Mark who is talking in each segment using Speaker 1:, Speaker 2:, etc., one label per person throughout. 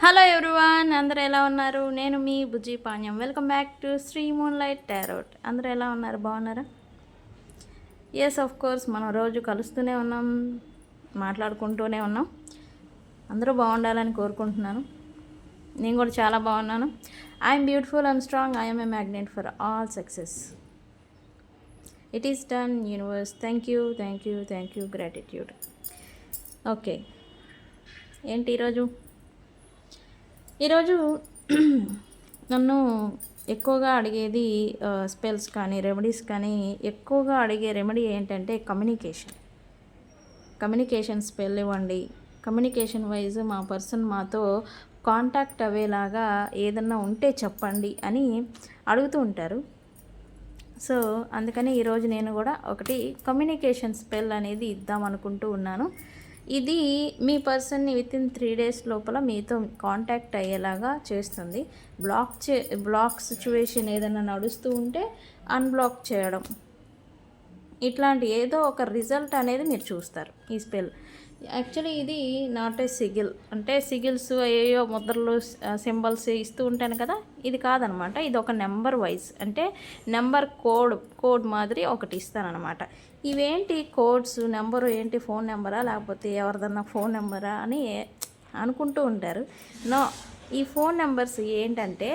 Speaker 1: Hello everyone, అందరూ ఎలా ఉన్నారు? నేను మీ Bujji Panyam. Welcome back to Sri Moonlight Tarot. అందరూ ఎలా ఉన్నారు? బాగున్నారా? ఎస్, ఆఫ్ కోర్స్ మనం రోజు కలుస్తూనే ఉన్నాం, మాట్లాడుకుంటూనే ఉన్నాం. అందరూ బాగుండాలని కోరుకుంటున్నాను. నేను కూడా చాలా బాగున్నాను. I'm beautiful, I'm strong, I'm a magnet for all success. It is done universe. Thank you, thank you, thank you, gratitude. Okay, ఏంటి ఈరోజు నన్ను ఎక్కువగా అడిగేది స్పెల్స్ కానీ రెమెడీస్ కానీ. ఎక్కువగా అడిగే రెమెడీ ఏంటంటే కమ్యూనికేషన్ స్పెల్ ఇవ్వండి, కమ్యూనికేషన్ వైజ్ మా పర్సన్ మాతో కాంటాక్ట్ అయ్యేలాగా ఏదన్నా ఉంటే చెప్పండి అని అడుగుతూ ఉంటారు. సో అందుకని ఈరోజు నేను కూడా ఒకటి కమ్యూనికేషన్ స్పెల్ అనేది ఇద్దాం అనుకుంటూ ఉన్నాను. ఇది మీ పర్సన్ని వితిన్ 3 days లోపల మీతో కాంటాక్ట్ అయ్యేలాగా చేస్తుంది. బ్లాక్ సిచ్యువేషన్ ఏదైనా నడుస్తూ ఉంటే అన్బ్లాక్ చేయడం, ఇట్లాంటి ఏదో ఒక రిజల్ట్ అనేది మీరు చూస్తారు ఈ స్పెల్. యాక్చువల్లీ ఇది నాట్ ఏ సిగిల్, అంటే సిగిల్స్ ఏయో ముద్రలు సింబల్స్ ఇస్తూ ఉంటాను కదా, ఇది కాదనమాట. ఇది ఒక నెంబర్ వైజ్, అంటే నెంబర్ కోడ్ మాదిరి ఒకటి ఇస్తానమాట. ఇవేంటి కోడ్స్, నెంబరు ఏంటి, ఫోన్ నెంబరా లేకపోతే ఎవరిదన్నా ఫోన్ నెంబరా అని అనుకుంటూ ఉంటారు. నో, ఈ ఫోన్ నెంబర్స్ ఏంటంటే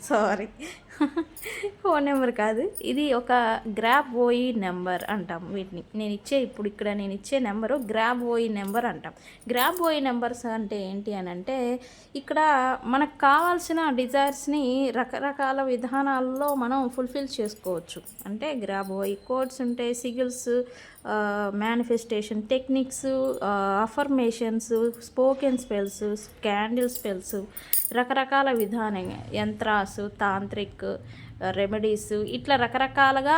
Speaker 1: సారీ ఫోన్ నెంబర్ కాదు, ఇది ఒక గ్రాబ్ ఓయి నెంబర్ అంటాం వీటిని. నేను ఇచ్చే నెంబరు గ్రాబ్ ఓయి నెంబర్ అంటాం. గ్రాబ్ ఓయి నెంబర్స్ అంటే ఏంటి అని అంటే, ఇక్కడ మనకు కావాల్సిన డిజైర్స్ని రకరకాల విధానాల్లో మనం ఫుల్ఫిల్ చేసుకోవచ్చు. అంటే గ్రాబ్ ఓయి కోడ్స్ ఉంటాయి, sigils, manifestation techniques, affirmations, spoken spells, candle spells, రకరకాల విధానంగా యంత్రాసు, తాంత్రిక్ రెమెడీస్, ఇట్లా రకరకాలుగా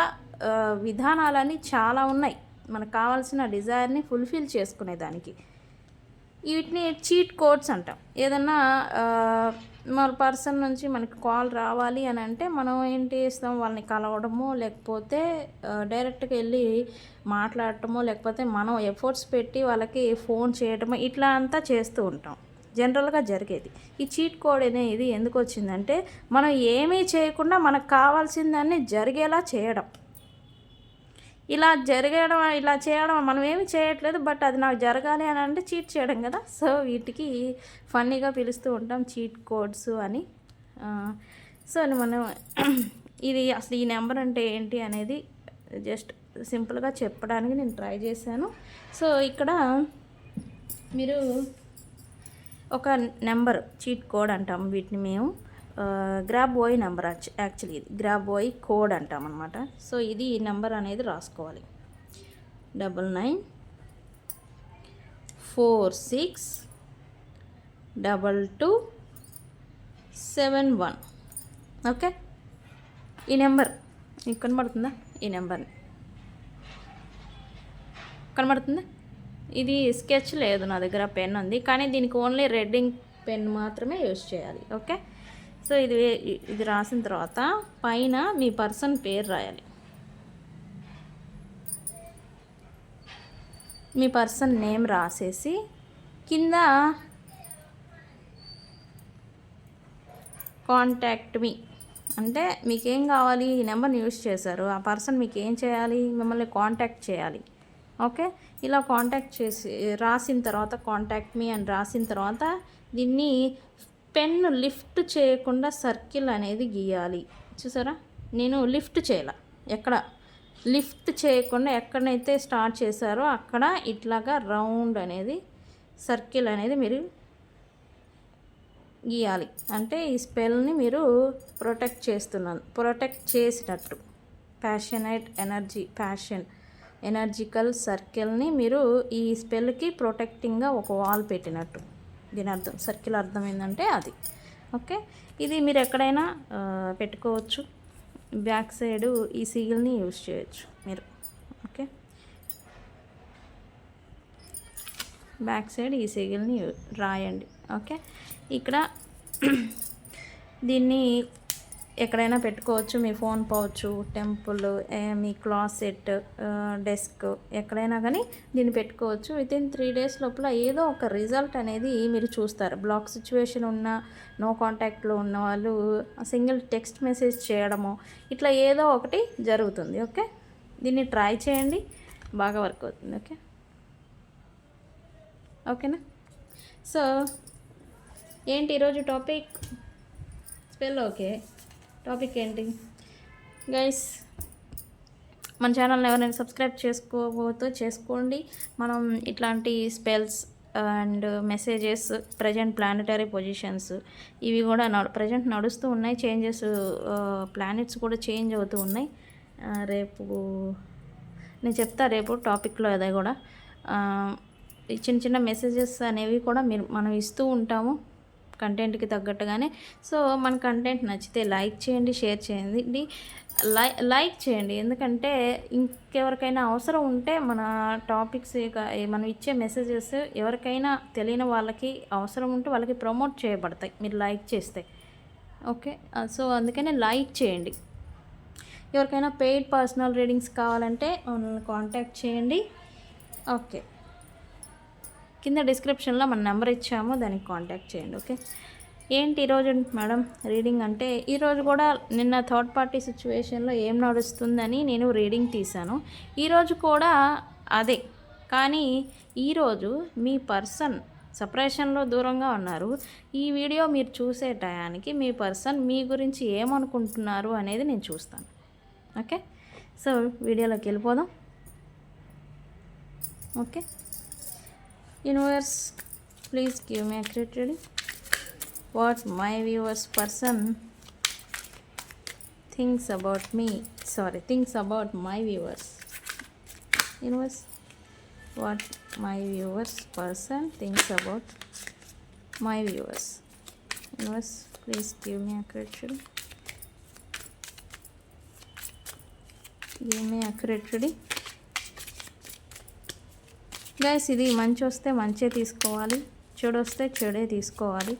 Speaker 1: విధానాలని చాలా ఉన్నాయి మనకు కావాల్సిన డిజైర్ని ఫుల్ఫిల్ చేసుకునేదానికి. వీటిని చీట్ కోడ్స్ అంటాం. ఏదన్నా మన పర్సన్ నుంచి మనకి కాల్ రావాలి అని అంటే మనం ఏం చేస్తాం, వాళ్ళని కలవడమో లేకపోతే డైరెక్ట్గా వెళ్ళి మాట్లాడటమో లేకపోతే మనం ఎఫర్ట్స్ పెట్టి వాళ్ళకి ఫోన్ చేయడమో ఇట్లా అంతా చేస్తూ ఉంటాం. జనరల్గా జరిగేది. ఈ చీట్ కోడ్ అనేది ఎందుకు వచ్చిందంటే, మనం ఏమీ చేయకుండా మనకు కావాల్సిన దాన్ని జరిగేలా చేయడం. ఇలా చేయడం మనం ఏమి చేయట్లేదు, బట్ అది నాకు జరగాలి అని అంటే చీట్ చేయడం కదా. సో వీటికి ఫన్నీగా పిలుస్తూ ఉంటాం చీట్ కోడ్స్ అని. సో మనం ఇది అసలు ఈ నెంబర్ అంటే ఏంటి అనేది జస్ట్ సింపుల్గా చెప్పడానికి నేను ట్రై చేశాను. సో ఇక్కడ మీరు ఒక నెంబర్ చీట్ కోడ్ అంటాం వీటిని మేము. గ్రాబ్ ఓయి నెంబర్ యాక్చువల్లీ ఇది గ్రాబ్ ఓయి కోడ్ అంటాం అనమాట. సో ఇది ఈ నెంబర్ అనేది రాసుకోవాలి. 99462271. ఓకే, ఈ నెంబర్ మీకు కనబడుతుందా? ఈ నెంబర్ని కనబడుతుందా? ఇది స్కెచ్ లేదు, నా దగ్గర పెన్ ఉంది, కానీ దీనికి ఓన్లీ రెడ్ ఇంక్ పెన్ మాత్రమే యూజ్ చేయాలి. ఓకే, సో ఇది రాసిన తర్వాత పైన మీ పర్సన్ పేరు రాయాలి. మీ పర్సన్ నేమ్ రాసేసి కింద కాంటాక్ట్ మీ, అంటే మీకేం కావాలి, ఈ నెంబర్ని యూజ్ చేశారు, ఆ పర్సన్ మీకు ఏం చేయాలి, మిమ్మల్ని కాంటాక్ట్ చేయాలి. ఓకే, ఇలా కాంటాక్ట్ చేసి రాసిన తర్వాత కాంటాక్ట్ మీ అని రాసిన తర్వాత దీన్ని పెన్ను లిఫ్ట్ చేయకుండా సర్కిల్ అనేది గీయాలి. చూసారా, నేను లిఫ్ట్ చేయాల, లిఫ్ట్ చేయకుండా ఎక్కడైతే స్టార్ట్ చేశారో అక్కడ ఇట్లాగా రౌండ్ అనేది సర్కిల్ అనేది మీరు గీయాలి. అంటే ఈ స్పెల్ని మీరు ప్రొటెక్ట్ చేసినట్టు. ప్యాషన్ ఎనర్జికల్ సర్కిల్ని మీరు ఈ స్పెల్కి ప్రొటెక్టింగ్గా ఒక వాల్ పెట్టినట్టు. దీని అర్థం, సర్కిల్ అర్థం ఏంటంటే అది. ఓకే, ఇది మీరు ఎక్కడైనా పెట్టుకోవచ్చు. బ్యాక్ సైడ్ ఈ సిగిల్ని యూజ్ చేయొచ్చు మీరు. ఓకే, బ్యాక్ సైడ్ ఈ సిగిల్ని రాయండి. ఓకే, ఇక్కడ దీన్ని ఎక్కడైనా పెట్టుకోవచ్చు. మీ ఫోన్ పౌచ్, టెంపుల్, మీ క్లాసెట్, డెస్క్ ఎక్కడైనా కానీ దీన్ని పెట్టుకోవచ్చు. వితిన్ 3 days లోపల ఏదో ఒక రిజల్ట్ అనేది మీరు చూస్తారు. బ్లాక్ సిచ్యువేషన్ ఉన్న, నో కాంటాక్ట్లో ఉన్న వాళ్ళు సింగిల్ టెక్స్ట్ మెసేజ్ చేయడము, ఇట్లా ఏదో ఒకటి జరుగుతుంది. ఓకే, దీన్ని ట్రై చేయండి, బాగా వర్క్ అవుతుంది. ఓకేనా. సో ఏంటి ఈరోజు టాపిక్? స్పెల్. ఓకే, టాపిక్ ఏంటి గైస్? మన ఛానల్ని ఎవరైనా సబ్స్క్రైబ్ చేసుకోకపోతే చేసుకోండి. మనం ఇట్లాంటి spells and messages, present planetary positions ఇవి కూడా ప్రజెంట్ నడుస్తూ ఉన్నాయి. చేంజెస్, ప్లానెట్స్ కూడా చేంజ్ అవుతూ ఉన్నాయి. రేపు నేను చెప్తా, రేపు టాపిక్లో అదే కూడా చిన్న చిన్న మెసేజెస్ అనేవి కూడా మనం ఇస్తూ ఉంటాము కంటెంట్కి తగ్గట్టుగానే. సో మన కంటెంట్ నచ్చితే లైక్ చేయండి, షేర్ చేయండి, లైక్ చేయండి. ఎందుకంటే ఇంకెవరికైనా అవసరం ఉంటే మన టాపిక్స్, మనం ఇచ్చే మెసేజెస్ ఎవరికైనా తెలియని వాళ్ళకి అవసరం ఉంటే వాళ్ళకి ప్రమోట్ చేయబడతాయి మీరు లైక్ చేస్తే. ఓకే, సో అందుకనే లైక్ చేయండి. ఎవరికైనా పెయిడ్ పర్సనల్ రీడింగ్స్ కావాలంటే మనల్ని కాంటాక్ట్ చేయండి. ఓకే, కింద డిస్క్రిప్షన్లో మన నెంబర్ ఇచ్చాము, దానికి కాంటాక్ట్ చేయండి. ఓకే, ఏంటి ఈరోజు మేడం రీడింగ్ అంటే, ఈరోజు కూడా నిన్న థర్డ్ పార్టీ సిచ్యువేషన్లో ఏం నడుస్తుందని నేను రీడింగ్ తీశాను. ఈరోజు కూడా అదే, కానీ ఈరోజు మీ పర్సన్ సపరేషన్లో దూరంగా ఉన్నారు. ఈ వీడియో మీరు చూసే టయానికి మీ పర్సన్ మీ గురించి ఏమనుకుంటున్నారు అనేది నేను చూస్తాను. ఓకే, సో వీడియోలోకి వెళ్ళిపోదాం. Okay, universe, please give me accurate reading. What my viewers person thinks about me, thinks about my viewers. Universe, what my viewers person thinks about my viewers. Universe, please give me accurate reading. Give me accurate reading. Guys, ఇది మంచి వస్తే మంచే తీసుకోవాలి, చెడు వస్తే చెడే తీసుకోవాలి.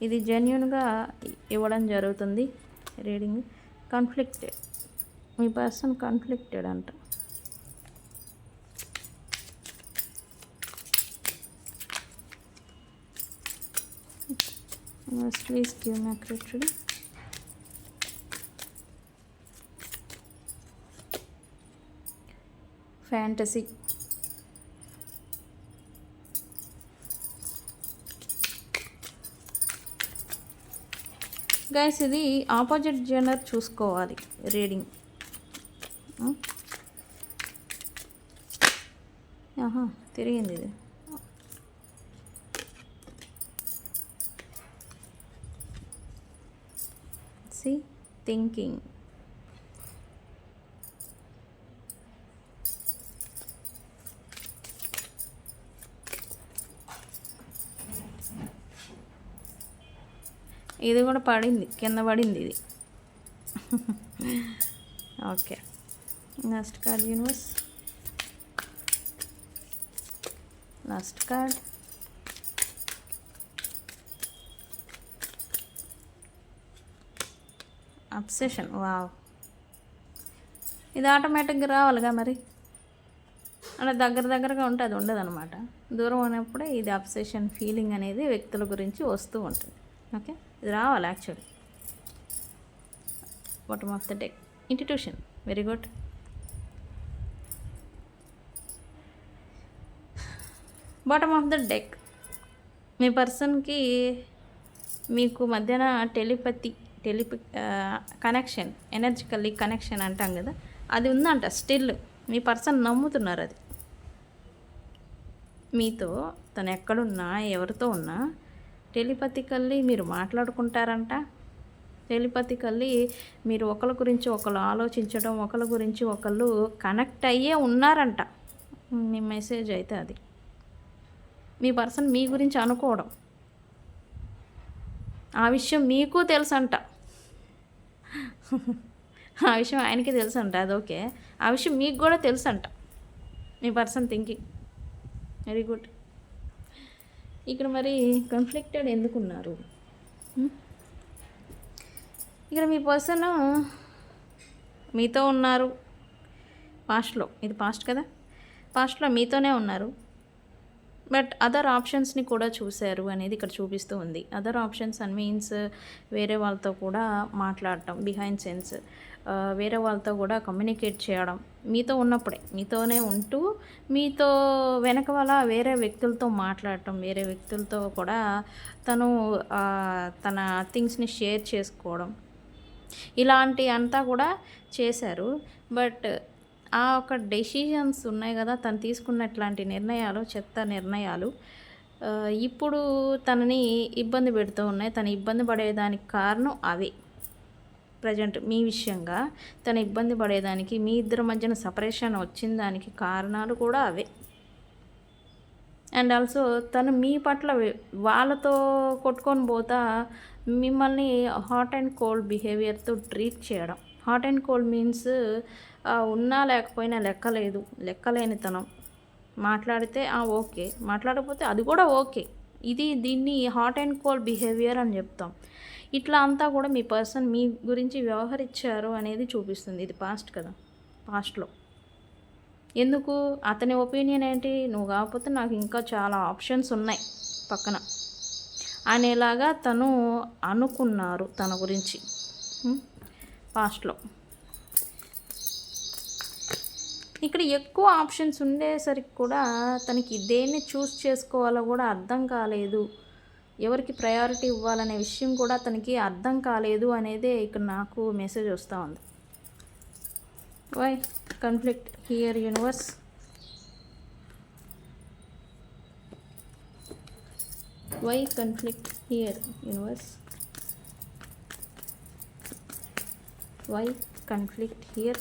Speaker 1: ఇది జెన్యున్గా ఇవ్వడం జరుగుతుంది రీడింగ్. కాన్ఫ్లిక్టెడ్, మీ పర్సన్ కాన్ఫ్లిక్టెడ్ అంట. Please give me accurate reading. Fantasy, guys ఇది ఆపోజిట్ జెండర్ చూసుకోవాలి రీడింగ్. తిరిగింది ఇది. సి థింకింగ్, ఇది కూడా పడింది, కింద పడింది ఇది. Okay, next card universe. Last card obsession. Wow, ఇది ఆటోమేటిక్గా రావాలిగా మరి. అంటే దగ్గరగా ఉంటే అది ఉండదు అనమాట. దూరం ఉన్నప్పుడే ఇది అబ్సెషన్ ఫీలింగ్ అనేది వ్యక్తుల గురించి వస్తూ ఉంటుంది. ఓకే, ఇది రావాలి actually. Bottom of the deck, intuition. Very good. Bottom of the deck, మీ పర్సన్కి మీకు మధ్యన కనెక్షన్, ఎనర్జికల్లీ కనెక్షన్ అంటాం కదా, అది ఉందంట స్టిల్. మీ పర్సన్ నమ్ముతున్నారు అది మీతో. తను ఎక్కడున్నా, ఎవరితో ఉన్నా టెలిపతికల్లీ మీరు మాట్లాడుకుంటారంట. టెలిపతికల్లీ మీరు ఒకరి గురించి ఒకరు ఆలోచించడం, ఒకరి గురించి ఒకళ్ళు కనెక్ట్ అయ్యే ఉన్నారంట. మీ మెసేజ్ అయితే అది. మీ పర్సన్ మీ గురించి అనుకోవడం, ఆ విషయం మీకు తెలుసంట. ఆ విషయం ఆయనకి తెలుసంట, అది ఓకే. ఆ విషయం మీకు కూడా తెలుసంట, మీ పర్సన్ థింకింగ్. Very good. ఇక్కడ మరి కాన్ఫ్లిక్టెడ్ ఎందుకున్నారు? ఇక్కడ మీ పర్సన్ మీతో ఉన్నారు పాస్ట్లో, ఇది పాస్ట్ కదా, పాస్ట్లో మీతోనే ఉన్నారు. బట్ అదర్ ఆప్షన్స్ని కూడా చూశారు అనేది ఇక్కడ చూపిస్తూ ఉంది. అదర్ ఆప్షన్స్ అండ్ మీన్స్ వేరే వాళ్ళతో కూడా మాట్లాడటం, బిహైండ్ సెన్స్ వేరే వాళ్ళతో కూడా కమ్యూనికేట్ చేయడం, మీతో ఉన్నప్పుడే మీతోనే ఉంటూ మీతో వెనక వాళ్ళ వేరే వ్యక్తులతో మాట్లాడటం, వేరే వ్యక్తులతో కూడా తను తన థింగ్స్ని షేర్ చేసుకోవడం, ఇలాంటి అంతా కూడా చేశారు. బట్ ఆ ఒక డెసిషన్స్ ఉన్నాయి కదా, తను తీసుకున్నట్లాంటి నిర్ణయాలు, చెత్త నిర్ణయాలు ఇప్పుడు తనని ఇబ్బంది పెడుతూ ఉన్నాయి. తను ఇబ్బంది పడేదానికి కారణం అవే. ప్రజెంట్ మీ విషయంగా తను ఇబ్బంది పడేదానికి, మీ ఇద్దరి మధ్యన సపరేషన్ వచ్చిన దానికి కారణాలు కూడా అవే. అండ్ ఆల్సో తను మీ పట్ల వాళ్ళతో కొట్టుకొని పోతా మిమ్మల్ని హాట్ అండ్ కోల్డ్ బిహేవియర్తో ట్రీట్ చేయడం. హాట్ అండ్ కోల్డ్ మీన్స్ ఉన్నా లేకపోయినా లెక్కలేనితనం. మాట్లాడితే ఓకే, మాట్లాడకపోతే అది కూడా ఓకే. దీన్ని హాట్ అండ్ కోల్డ్ బిహేవియర్ అని చెప్తాం. ఇట్లా అంతా కూడా మీ పర్సన్ మీ గురించి వ్యవహరించారు అనేది చూపిస్తుంది. ఇది పాస్ట్ కదా, పాస్ట్లో ఎందుకు అతని ఒపీనియన్ ఏంటి, నువ్వు కాకపోతే నాకు ఇంకా చాలా ఆప్షన్స్ ఉన్నాయి పక్కన అనేలాగా తను అనుకున్నారు తన గురించి పాస్ట్లో. ఇక్కడ ఎక్కువ ఆప్షన్స్ ఉండేసరికి కూడా తనకి దేన్ని చూస్ చేసుకోవాలో కూడా అర్థం కాలేదు, ఎవరికి ప్రయారిటీ ఇవ్వాలనే విషయం కూడా తనకి అర్థం కాలేదు అనేదే ఇక్కడ నాకు మెసేజ్ వస్తూ ఉంది. Why conflict here universe? Why conflict here universe? Why conflict here?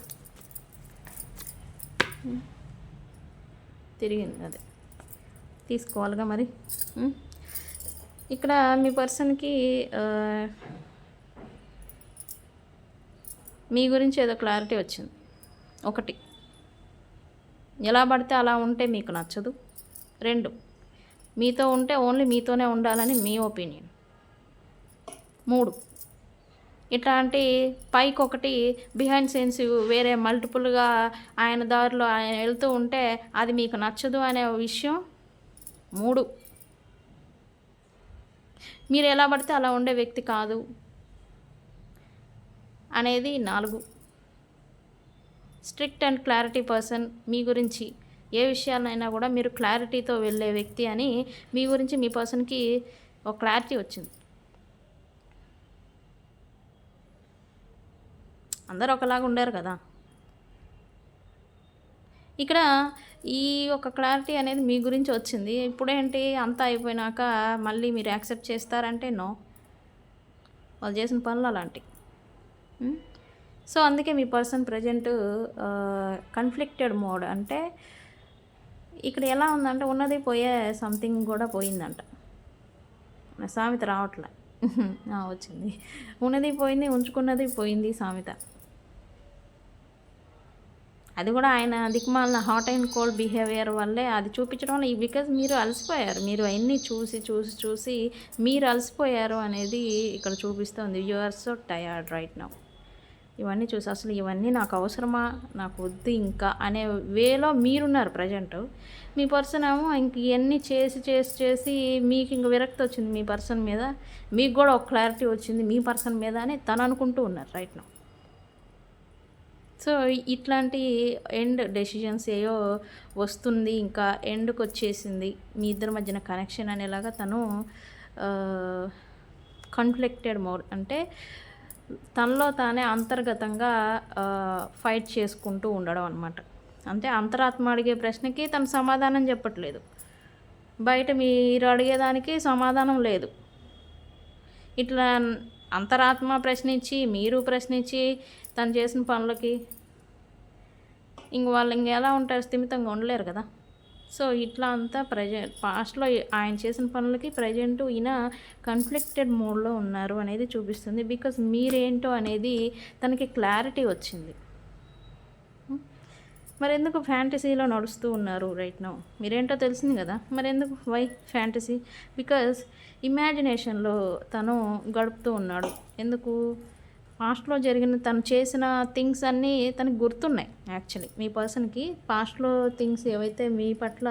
Speaker 1: తిరిగింది, అదే తీసుకోవాలిగా మరి. ఇక్కడ మీ పర్సన్కి మీ గురించి ఏదో క్లారిటీ వచ్చింది. ఒకటి, ఎలా పడితే అలా ఉంటే మీకు నచ్చదు. రెండు, మీతో ఉంటే ఓన్లీ మీతోనే ఉండాలని మీ ఒపీనియన్. మూడు, ఇట్లాంటి పైకి ఒకటి బిహైండ్ సెన్స్ వేరే మల్టిపుల్గా ఆయన దారిలో ఆయన వెళ్తూ ఉంటే అది మీకు నచ్చదు అనే విషయం. మూడు, మీరు ఎలా పడితే అలా ఉండే వ్యక్తి కాదు అనేది. నాలుగు, స్ట్రిక్ట్ అండ్ క్లారిటీ పర్సన్, మీ గురించి ఏ విషయాలైనా కూడా మీరు క్లారిటీతో వెళ్ళే వ్యక్తి అని మీ గురించి మీ పర్సన్కి ఒక క్లారిటీ వచ్చింది. అందరూ ఒకలాగా ఉండారు కదా. ఇక్కడ ఈ ఒక క్లారిటీ అనేది మీ గురించి వచ్చింది. ఇప్పుడేంటి అంతా అయిపోయినాక మళ్ళీ మీరు యాక్సెప్ట్ చేస్తారంటే నో, వాళ్ళు చేసిన పనులు అలాంటివి. సో అందుకే మీ పర్సన్ ప్రజెంట్ కన్ఫ్లిక్టెడ్ మోడ్. అంటే ఇక్కడ ఎలా ఉందంటే ఉన్నది పోయే సంథింగ్ కూడా పోయిందంట. సామెత రావట్లే, వచ్చింది. ఉన్నది పోయింది, ఉంచుకున్నది పోయింది సామెత. అది కూడా ఆయన దిక్కుమాలిన హాట్ అండ్ కోల్డ్ బిహేవియర్ వల్లే అది చూపించడం వల్ల. బికాజ్ మీరు అలసిపోయారు, మీరు అన్నీ చూసి చూసి చూసి మీరు అలసిపోయారు అనేది ఇక్కడ చూపిస్తుంది. You are so tired right now. ఇవన్నీ చూసి అసలు ఇవన్నీ నాకు అవసరమా, నాకు వద్దు ఇంకా అనే వేలో మీరున్నారు ప్రజెంట్. మీ పర్సన్ ఏమో ఇంక ఇవన్నీ చేసి చేసి చేసి మీకు ఇంక విరక్తి వచ్చింది మీ పర్సన్ మీద. మీకు కూడా ఒక క్లారిటీ వచ్చింది మీ పర్సన్ మీద అని తను అనుకుంటూ ఉన్నారు రైట్ నౌ. సో ఇట్లాంటి ఎండ్ డెసిషన్స్ ఏయో వస్తుంది, ఇంకా ఎండ్కి వచ్చేసింది మీ ఇద్దరి మధ్యన కనెక్షన్ అనేలాగా తను కన్ఫ్లిక్టెడ్ మోడ్. అంటే తనలో తానే అంతర్గతంగా ఫైట్ చేసుకుంటూ ఉండడం అనమాట. అంటే అంతరాత్మ అడిగే ప్రశ్నకి తను సమాధానం చెప్పట్లేదు, బయట మీరు అడిగేదానికి సమాధానం లేదు. ఇట్లా అంతరాత్మ ప్రశ్నించి మీరు ప్రశ్నించి తను చేసిన పనులకి వాళ్ళు ఇంకెలా ఉంటారు, స్థిమితంగా ఉండలేరు కదా. సో ఇట్లా అంతా పాస్ట్లో ఆయన చేసిన పనులకి ప్రజెంట్ ఈయన కన్ఫ్లిక్టెడ్ మోడ్లో ఉన్నారు అనేది చూపిస్తుంది. బికాజ్ మీరేంటో అనేది తనకి క్లారిటీ వచ్చింది. మరెందుకు ఫ్యాంటసీలో నడుస్తూ ఉన్నారు రైట్ నౌ? మీరేంటో తెలిసింది కదా, మరెందుకు వై ఫ్యాంటసీ? బికాజ్ ఇమాజినేషన్లో తను గడుపుతూ ఉన్నాడు. ఎందుకు? పాస్ట్లో జరిగిన తను చేసిన థింగ్స్ అన్నీ తనకు గుర్తున్నాయి. యాక్చువల్లీ మీ పర్సన్కి పాస్ట్లో థింగ్స్ ఏవైతే మీ పట్ల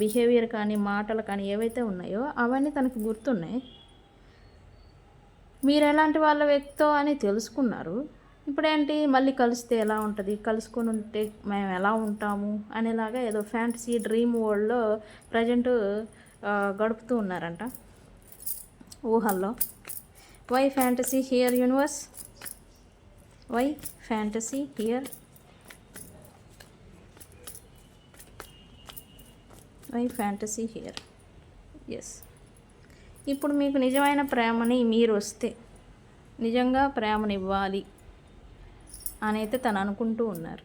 Speaker 1: బిహేవియర్ కానీ మాటలు కానీ ఏవైతే ఉన్నాయో అవన్నీ తనకు గుర్తున్నాయి. మీరు ఎలాంటి వాళ్ళ వ్యక్తో అని తెలుసుకున్నారు. ఇప్పుడేంటి మళ్ళీ కలిస్తే ఎలా ఉంటుంది, కలుసుకొని ఉంటే మేము ఎలా ఉంటాము అనేలాగా ఏదో ఫ్యాంటసీ డ్రీమ్ వరల్డ్లో ప్రజెంట్ గడుపుతూ ఉన్నారంట ఊహల్లో. Why fantasy here universe? Why fantasy here? Why fantasy here? Yes, ఇప్పుడు మీకు నిజమైన ప్రేమని మీరు వస్తే నిజంగా ప్రేమనివ్వాలి అని అయితే తను అనుకుంటూ ఉన్నారు.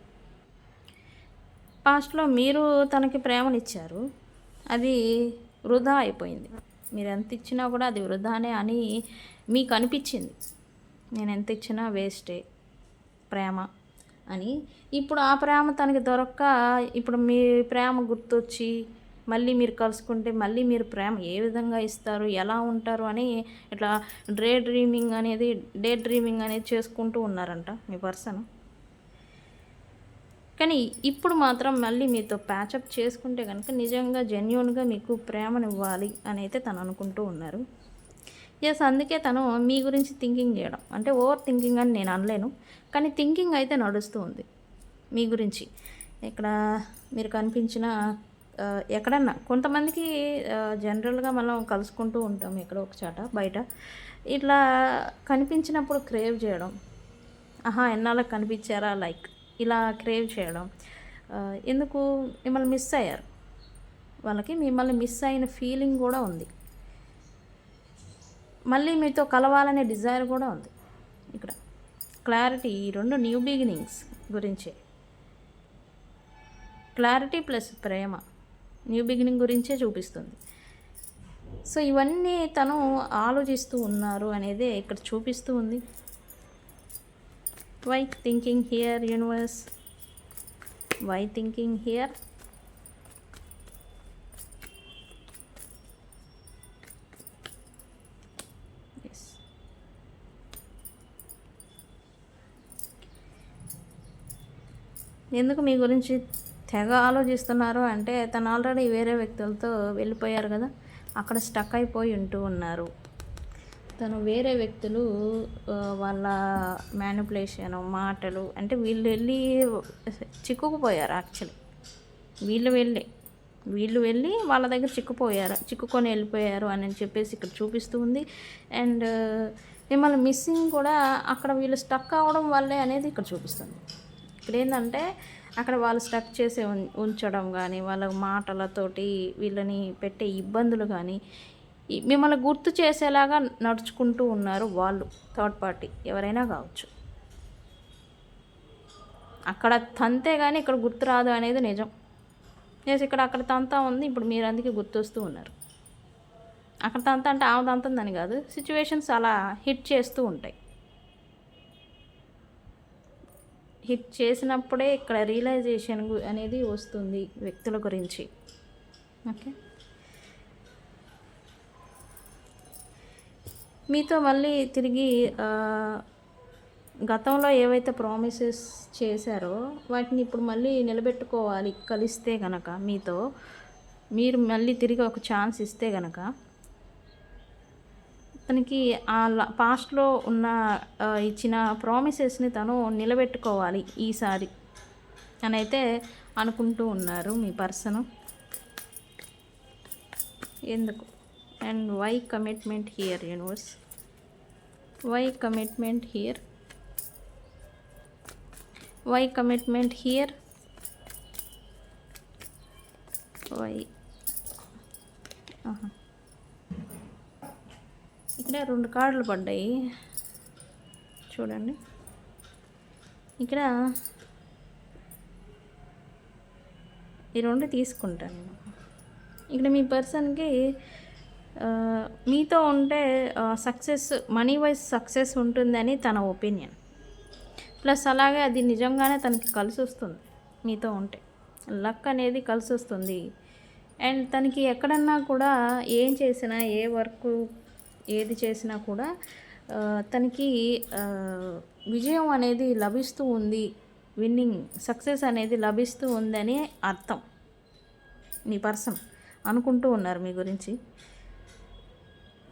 Speaker 1: పాస్ట్లో మీరు తనకి ప్రేమనిచ్చారు, అది వృధా అయిపోయింది. మీరు ఎంత ఇచ్చినా కూడా అది వృధానే అని మీకు అనిపించింది. నేను ఎంత ఇచ్చినా వేస్టే ప్రేమ అని. ఇప్పుడు ఆ ప్రేమ తనకి దొరక్క ఇప్పుడు మీ ప్రేమ గుర్తొచ్చి మళ్ళీ మీరు కలుసుకుంటే మళ్ళీ మీరు ప్రేమ ఏ విధంగా ఇస్తారు, ఎలా ఉంటారు అని ఇట్లా డే డ్రీమింగ్ అనేది చేసుకుంటూ ఉన్నారంట మీ పర్సన్. కానీ ఇప్పుడు మాత్రం మళ్ళీ మీతో ప్యాచప్ చేసుకుంటే కనుక నిజంగా జెన్యూన్గా మీకు ప్రేమనివ్వాలి అని అయితే తను అనుకుంటూ ఉన్నారు. ఎస్, అందుకే తను మీ గురించి థింకింగ్ చేయడం, అంటే ఓవర్ థింకింగ్ అని నేను అనలేను, కానీ థింకింగ్ అయితే నడుస్తూ ఉంది మీ గురించి. ఇక్కడ మీరు కనిపించిన ఎక్కడన్నా కొంతమందికి జనరల్గా మనం కలుసుకుంటూ ఉంటాం ఎక్కడో ఒక చాట బయట, ఇట్లా కనిపించినప్పుడు క్రేవ్ చేయడం, ఎన్నాళ్ళకి కనిపించారా లైక్ ఇలా క్రేవ్ చేయడం. ఎందుకు? మిమ్మల్ని మిస్ అయ్యారు, వాళ్ళకి మిమ్మల్ని మిస్ అయిన ఫీలింగ్ కూడా ఉంది, మళ్ళీ మీతో కలవాలనే డిజైర్ కూడా ఉంది. ఇక్కడ క్లారిటీ, ఈ రెండు న్యూ బిగినింగ్స్ గురించే, క్లారిటీ ప్లస్ ప్రేమ న్యూ బిగినింగ్ గురించే చూపిస్తుంది. సో ఇవన్నీ తను ఆలోచిస్తూ ఉన్నారు అనేదే ఇక్కడ చూపిస్తూ ఉంది. Why thinking here universe? Why thinking here? ఎందుకు మీ గురించి తెగ ఆలోచిస్తున్నారు అంటే తను ఆల్రెడీ వేరే వ్యక్తులతో వెళ్ళిపోయారు కదా, అక్కడ స్టక్ అయిపోయి ఉంటూ ఉన్నారు. తను వేరే వ్యక్తులు వాళ్ళ మ్యానిపులేషన్ మాటలు అంటే వీళ్ళు వెళ్ళి చిక్కుకుపోయారు. యాక్చువల్లీ వీళ్ళు వెళ్ళి వాళ్ళ దగ్గర చిక్కుకొని వెళ్ళిపోయారు అని చెప్పేసి ఇక్కడ చూపిస్తూ ఉంది. అండ్ మిమ్మల్ని మిస్సింగ్ కూడా అక్కడ వీళ్ళు స్టక్ అవ్వడం వల్లే అనేది ఇక్కడ చూపిస్తుంది. ఇక్కడ ఏంటంటే అక్కడ వాళ్ళు స్టక్ చేసి ఉంచడం కానీ, వాళ్ళ మాటలతోటి వీళ్ళని పెట్టే ఇబ్బందులు కానీ మిమ్మల్ని గుర్తు చేసేలాగా నడుచుకుంటూ ఉన్నారు వాళ్ళు. థర్డ్ పార్టీ ఎవరైనా కావచ్చు. అక్కడ తంతే కానీ ఇక్కడ గుర్తు రాదు అనేది నిజం. అక్కడ తంతా ఉంది, ఇప్పుడు మీరు అందుకే గుర్తొస్తూ ఉన్నారు. అక్కడ తంత అంటే ఆమె తంతుందని కాదు, సిచ్యువేషన్స్ అలా హిట్ చేస్తూ ఉంటాయి. హిట్ చేసినప్పుడే ఇక్కడ రియలైజేషన్ అనేది వస్తుంది వ్యక్తుల గురించి. ఓకే, మీతో మళ్ళీ తిరిగి గతంలో ఏవైతే ప్రామిసెస్ చేశారో వాటిని ఇప్పుడు మళ్ళీ నిలబెట్టుకోవాలి. కలిస్తే కనుక మీరు మళ్ళీ తిరిగి ఒక ఛాన్స్ ఇస్తే కనుక తనకి ఆ పాస్ట్లో ఉన్న ఇచ్చిన ప్రామిసెస్ని తను నిలబెట్టుకోవాలి ఈసారి అని అయితే అనుకుంటూ ఉన్నారు మీ పర్సన్. ఎందుకు? And why commitment here universe? Why commitment here? Why commitment here? Why? ఇక్కడ 2 కార్డులు పడ్డాయి చూడండి. ఇక్కడ ఈ 2 తీసుకుంటాను నేను. ఇక్కడ మీ పర్సన్కి మీతో ఉంటే సక్సెస్, మనీ వైజ్ సక్సెస్ ఉంటుందని తన ఒపీనియన్. ప్లస్ అలాగే అది నిజంగానే తనకి కలిసి వస్తుంది. మీతో ఉంటే లక్ అనేది కలిసి వస్తుంది. అండ్ తనకి ఎక్కడన్నా కూడా ఏం చేసినా, ఏ వర్క్ ఏది చేసినా కూడా తనకి విజయం అనేది లభిస్తూ ఉంది, విన్నింగ్ సక్సెస్ అనేది లభిస్తూ ఉందని అర్థం. మీ పర్సన్ అనుకుంటూ ఉన్నారు మీ గురించి.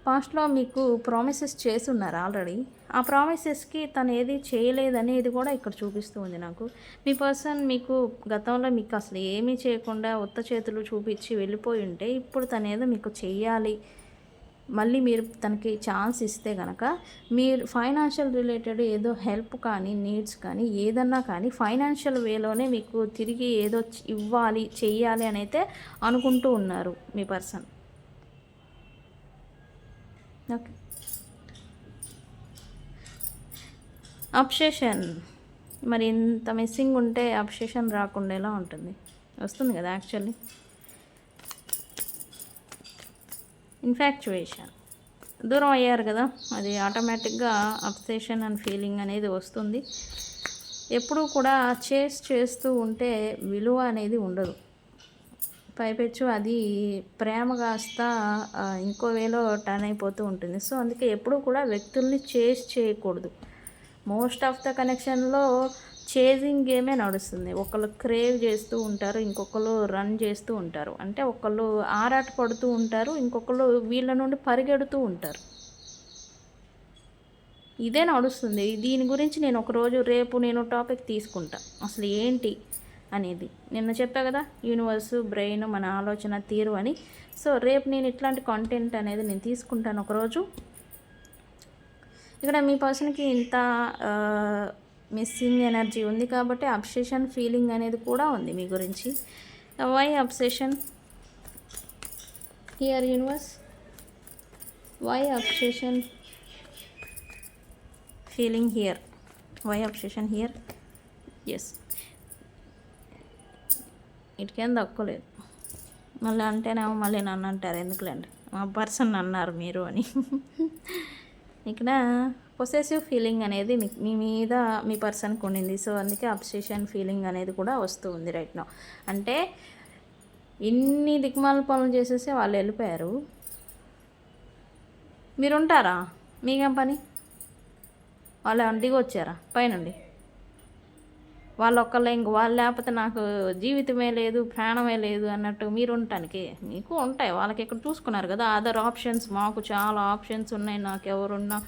Speaker 1: పాస్ట్లో మీకు ప్రామిసెస్ చేసి ఉన్నారు ఆల్రెడీ. ఆ ప్రామిసెస్కి తను ఏది చేయలేదనేది కూడా ఇక్కడ చూపిస్తూ ఉంది నాకు. మీ పర్సన్ మీకు గతంలో మీకు అసలు ఏమీ చేయకుండా ఉత్త చేతులు చూపించి వెళ్ళిపోయి ఉంటే, ఇప్పుడు తను ఏదో మీకు చెయ్యాలి, మళ్ళీ మీరు తనకి ఛాన్స్ ఇస్తే కనుక మీరు ఫైనాన్షియల్ రిలేటెడ్ ఏదో హెల్ప్ కానీ, నీడ్స్ కానీ, ఏదన్నా కానీ ఫైనాన్షియల్ వేలోనే మీకు తిరిగి ఏదో ఇవ్వాలి, చెయ్యాలి అని అయితే అనుకుంటూ ఉన్నారు మీ పర్సన్. ఓకే. అబ్సెషన్, మరి ఇంత మిస్సింగ్ ఉంటే అబ్సెషన్ రాకుండా ఎలా ఉంటుంది? వస్తుంది కదా యాక్చువల్లీ. ఇన్ఫాక్చుయేషన్, దూరం అయ్యారు కదా, అది ఆటోమేటిక్గా అబ్సెషన్ అండ్ ఫీలింగ్ అనేది వస్తుంది. ఎప్పుడూ కూడా చేస్తూ ఉంటే విలువ అనేది ఉండదు. పైపెచ్చు అది ప్రేమ కాస్త ఇంకో వేలో టర్న్ అయిపోతూ ఉంటుంది. సో అందుకే ఎప్పుడూ కూడా వ్యక్తుల్ని చేయకూడదు. మోస్ట్ ఆఫ్ ద కనెక్షన్లో చేజింగ్ గేమే నడుస్తుంది. ఒకళ్ళు క్రేవ్ చేస్తూ ఉంటారు, ఇంకొకళ్ళు రన్ చేస్తూ ఉంటారు. అంటే ఒకళ్ళు ఆరాట పడుతూ ఉంటారు, ఇంకొకళ్ళు వీళ్ళ నుండి పరిగెడుతూ ఉంటారు. ఇదే నడుస్తుంది. దీని గురించి నేను ఒకరోజు రేపు నేను టాపిక్ తీసుకుంటా, అసలు ఏంటి అనేది. నిన్న చెప్పా కదా, యూనివర్సు, బ్రెయిన్, మన ఆలోచన తీరు అని. సో రేపు నేను ఇట్లాంటి కాంటెంట్ అనేది నేను తీసుకుంటాను ఒకరోజు. ఇక్కడ మీ పర్సన్కి ఇంత మిస్సింగ్ ఎనర్జీ ఉంది కాబట్టి అబ్సెషన్ ఫీలింగ్ అనేది కూడా ఉంది మీ గురించి. Why obsession here universe? Why obsession feeling here? Why obsession here? Yes, ఇటుకేం తక్కువలేదు. మళ్ళీ అంటేనేమో మళ్ళీ నన్ను అంటారు, ఎందుకులేండి మా పర్సన్ అన్నారు మీరు అని. ఇక్కడ పొసెసివ్ ఫీలింగ్ అనేది మీ మీద మీ పర్సన్కి ఉండింది. సో అందుకే అబ్సెషన్ ఫీలింగ్ అనేది కూడా వస్తూ ఉంది రైట్ నౌ. అంటే ఇన్ని దిక్మాల పనులు చేసేసి వాళ్ళు వెళ్ళిపోయారు, మీరు ఉంటారా? మీకేం పని? వాళ్ళు దిగి వచ్చారా పైనుండి? వాళ్ళు ఒక్కళ్ళే, ఇంక వాళ్ళు లేకపోతే నాకు జీవితమే లేదు, ప్రాణమే లేదు అన్నట్టు మీరు ఉండటానికి మీకు ఉంటాయి. వాళ్ళకి ఇక్కడ చూసుకున్నారు కదా అదర్ ఆప్షన్స్. మాకు చాలా ఆప్షన్స్ ఉన్నాయి, నాకు ఎవరున్నా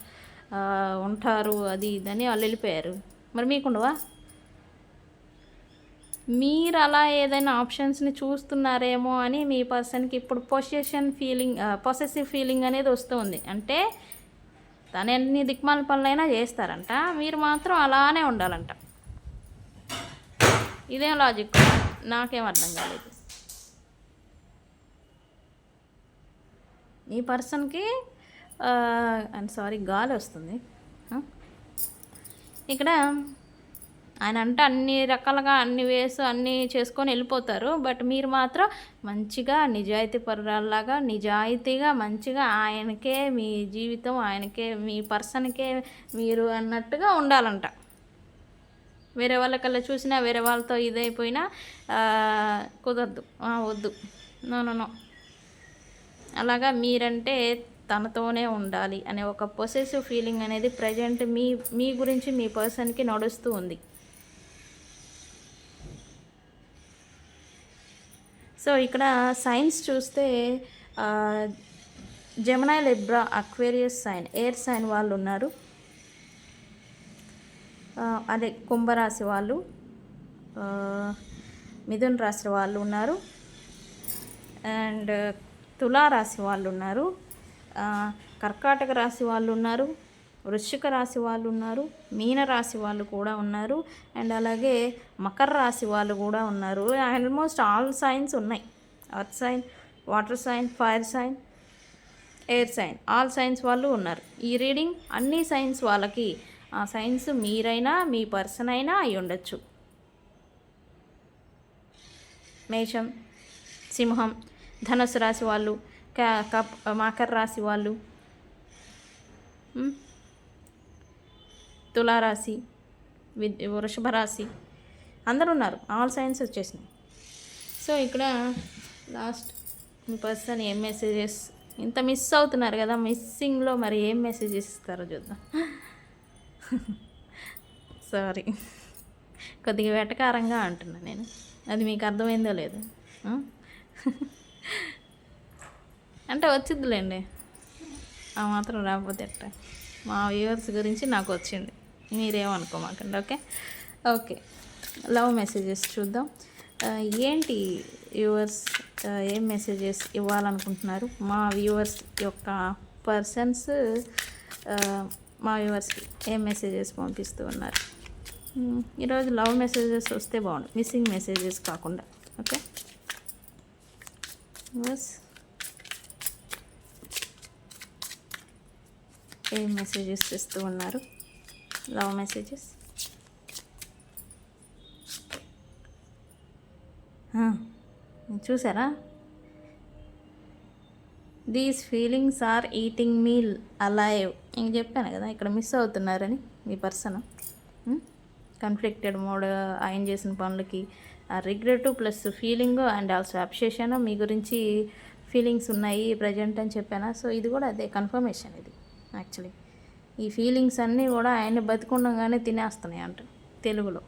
Speaker 1: ఉంటారు, అది ఇదని వాళ్ళు వెళ్ళిపోయారు. మరి మీకుండవా? మీరు అలా ఏదైనా ఆప్షన్స్ని చూస్తున్నారేమో అని మీ పర్సన్కి ఇప్పుడు పొసెసివ్ ఫీలింగ్ అనేది వస్తుంది. అంటే తను ఎన్ని దిక్మాల పనులైనా చేస్తారంట, మీరు మాత్రం అలానే ఉండాలంట. ఇదేం లాజిక్? నాకేం అర్థం కాలేదు. మీ పర్సన్కి సారీ గాలి వస్తుంది ఇక్కడ. ఆయన అంటే అన్ని రకాలుగా అన్ని వేసు అన్నీ చేసుకొని వెళ్ళిపోతారు. బట్ మీరు మాత్రం మంచిగా నిజాయితీ పరురాల్లాగా నిజాయితీగా మంచిగా ఆయనకే మీ జీవితం, ఆయనకే మీ పర్సన్కే మీరు అన్నట్టుగా ఉండాలంట. వేరే వాళ్ళకల్లా చూసినా వేరే వాళ్ళతో ఇదైపోయినా కుదరదు, వద్దు, నో. అలాగా మీరంటే తనతోనే ఉండాలి అనే ఒక పొసెసివ్ ఫీలింగ్ అనేది ప్రజెంట్ మీ గురించి మీ పర్సన్కి నడుస్తూ ఉంది. సో ఇక్కడ సైన్స్ చూస్తే Gemini, Libra, Aquarius sign, air sign వాళ్ళు ఉన్నారు. అదే కుంభరాశి వాళ్ళు, మిథున రాశి వాళ్ళు ఉన్నారు, అండ్ తులారాశి వాళ్ళు ఉన్నారు, కర్కాటక రాశి వాళ్ళు ఉన్నారు, వృశ్చిక రాశి వాళ్ళు ఉన్నారు, మీనరాశి వాళ్ళు కూడా ఉన్నారు, అండ్ అలాగే మకర రాశి వాళ్ళు కూడా ఉన్నారు. ఆల్మోస్ట్ ఆల్ సైన్స్ ఉన్నాయి. Earth sign, water sign, fire sign, air sign, all signs వాళ్ళు ఉన్నారు. ఈ రీడింగ్ అన్ని సైన్స్ వాళ్ళకి, ఆ సైన్స్ మీరైనా మీ పర్సన్ అయినా అయి ఉండొచ్చు. మేషం, సింహం, ధనుసు రాశి వాళ్ళు, మకర రాశి వాళ్ళు, తులారాశి, వృషభ రాశి, అందరూ ఉన్నారు. ఆల్ సైన్స్ వచ్చేసినాయి. సో ఇక్కడ లాస్ట్ మీ పర్సన్ ఏం మెసేజెస్ ఇంత మిస్ అవుతున్నారు కదా, మిస్సింగ్లో మరి ఏం మెసేజ్ ఇస్తారో చూద్దాం. సారీ, కొద్దిగా వెటకారంగా అంటున్నా నేను, అది మీకు అర్థమైందో లేదు. అంటే వచ్చిద్దులేండి, ఆ మాత్రం రాకపోతే ఎట్ట. మా వ్యూవర్స్ గురించి నాకు వచ్చింది, మీరేమనుకోమాకండి. ఓకే ఓకే, లవ్ మెసేజెస్ చూద్దాం. ఏంటి వ్యూవర్స్ ఏం మెసేజెస్ ఇవ్వాలనుకుంటున్నారు? మా వ్యూవర్స్ యొక్క పర్సన్స్ మా వ్యూవర్స్కి ఏం మెసేజెస్ పంపిస్తూ ఉన్నారు? ఈరోజు లవ్ మెసేజెస్ వస్తే బాగుండు, మిస్సింగ్ మెసేజెస్ కాకుండా. ఓకే వ్యూవర్స్, ఏం మెసేజెస్ ఇస్తూ ఉన్నారు? లవ్ మెసేజెస్ చూసారా? These feelings are eating me alive. ఇంక చెప్పాను కదా, ఇక్కడ మిస్ అవుతున్నారని మీ పర్సన్. కన్ఫ్లిక్టెడ్ మోడ్, ఆయన చేసిన పనులకి regret plus feeling and also obsession, మీ గురించి ఫీలింగ్స్ ఉన్నాయి ప్రజెంట్ అని చెప్పాను. సో ఇది కూడా అదే కన్ఫర్మేషన్. ఇది యాక్చువల్లీ ఈ ఫీలింగ్స్ అన్నీ కూడా ఆయన్ని బతికుండగానే తినేస్తున్నాయి అంట తెలుగులో.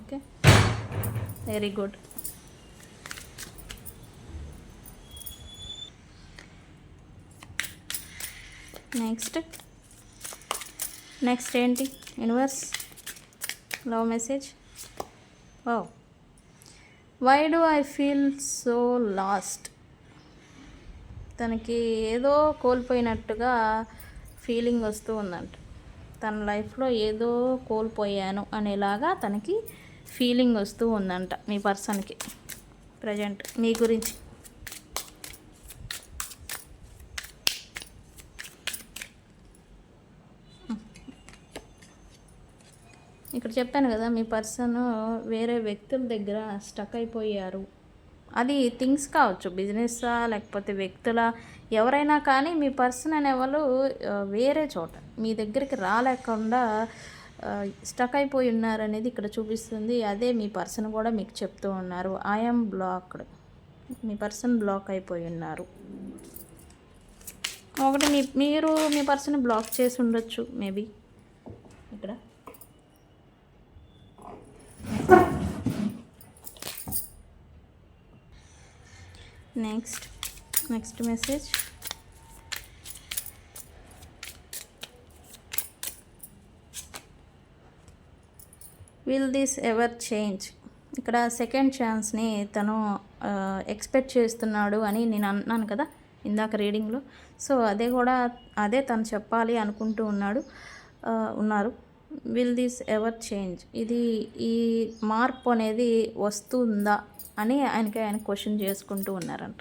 Speaker 1: Okay, very good. నెక్స్ట్ ఏంటి universe? Love message. Oh, why do I feel so lost? తనకి ఏదో కోల్పోయినట్టుగా ఫీలింగ్ వస్తూ ఉందంట. తన లైఫ్లో ఏదో కోల్పోయాను అనేలాగా తనకి ఫీలింగ్ వస్తూ ఉందంట మీ పర్సన్కి ప్రజెంట్ మీ గురించి. ఇక్కడ చెప్పాను కదా, మీ పర్సన్ వేరే వ్యక్తుల దగ్గర స్టక్ అయిపోయారు. అది థింగ్స్ కావచ్చు, బిజినెస్సా లేకపోతే వ్యక్తుల, ఎవరైనా కానీ మీ పర్సన్ అనేవాళ్ళు వేరే చోట మీ దగ్గరికి రాలేకుండా స్టక్ అయిపోయి ఉన్నారనేది ఇక్కడ చూపిస్తుంది. అదే మీ పర్సన్ కూడా మీకు చెప్తూ ఉన్నారు, I'm blocked. Me person block అయిపోయి ఉన్నారు. ఒకటి మీరు మీ పర్సన్ బ్లాక్ చేసి ఉండొచ్చు మేబీ ఇక్కడ. Next message. Will this ever change? ఇక్కడ సెకండ్ ఛాన్స్ని తను ఎక్స్పెక్ట్ చేస్తున్నాడు అని నేను అన్నాను కదా ఇందాక రీడింగ్లో. సో అదే తను చెప్పాలి అనుకుంటూ ఉన్నారు. Will this ever change? ఈ మార్పు అనేది వస్తుందా అని ఆయన క్వశ్చన్ చేసుకుంటూ ఉన్నారంట.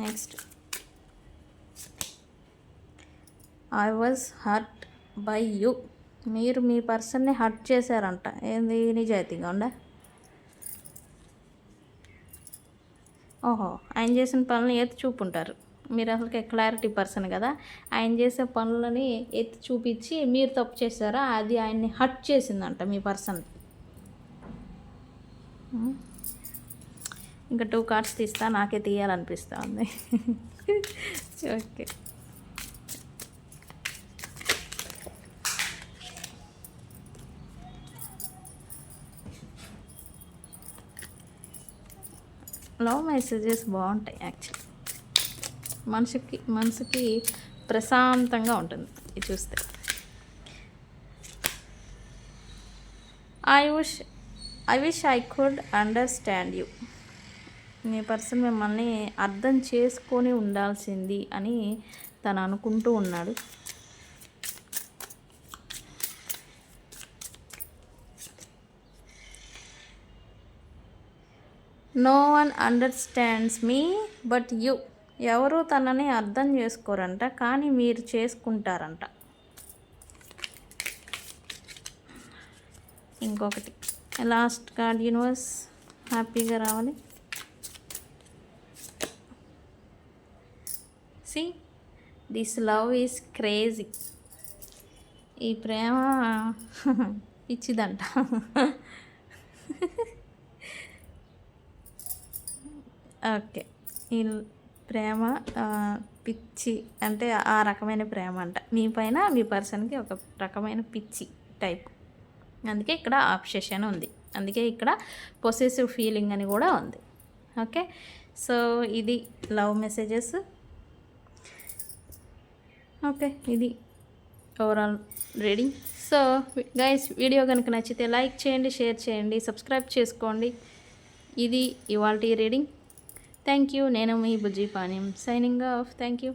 Speaker 1: Next, I was hurt by you. మీరు మీ పర్సన్ని హర్ట్ చేశారంట. ఏంది, నిజాయితీగా ఉందా? ఓహో, ఆయన చేసిన పనులను ఎత్తి చూపుంటారు. మీరు అసలుకి క్లారిటీ పర్సన్ కదా, ఆయన చేసే పనులని ఎత్తి చూపించి మీరు తప్పు చేశారా, అది ఆయన్ని హర్ట్ చేసిందంట మీ పర్సన్. ఇంకా 2 కార్డ్స్ తీస్తా, నాకే తీయాలనిపిస్తూ ఉంది. ఓకే, లవ్ మెసేజెస్ బాగుంటాయి యాక్చువల్లీ. మనసుకి ప్రశాంతంగా ఉంటుంది ఇది చూస్తే. I wish I could understand you. మీ పర్సన్ మిమ్మల్ని అర్థం చేసుకొని ఉండాల్సింది అని తను అనుకుంటూ ఉన్నాడు. No one understands me but you. ఎవరు తనని అర్థం చేసుకోరంట, కానీ మీరు చేసుకుంటారంట. ఇంకొకటి లాస్ట్ కార్డ్, యూనివర్స్ హ్యాపీగా రావాలి. See, this love is crazy. ఈ ప్రేమ పిచ్చిదంట. ఓకే. ఈ ప్రేమ పిచ్చి అంటే ఆ రకమైన ప్రేమ అంట. మీ పైన మీ పర్సన్‌కి ఒక రకమైన పిచ్చి టైప్. అందుకే ఇక్కడ అబ్సెషన్ ఉంది. అందుకే ఇక్కడ పొసెసివ్ ఫీలింగ్ అని కూడా ఉంది. ఓకే. సో ఇది లవ్ మెసేజెస్. ఓకే. ఇది overall reading. So guys, video కనుక నచ్చితే లైక్ చేయండి, షేర్ చేయండి, సబ్స్క్రైబ్ చేసుకోండి. ఇది ఇవాల్టి రీడింగ్. Thank you. నేను మీ బుజ్జి పానీయం సైనింగ్ ఆఫ్. Thank you.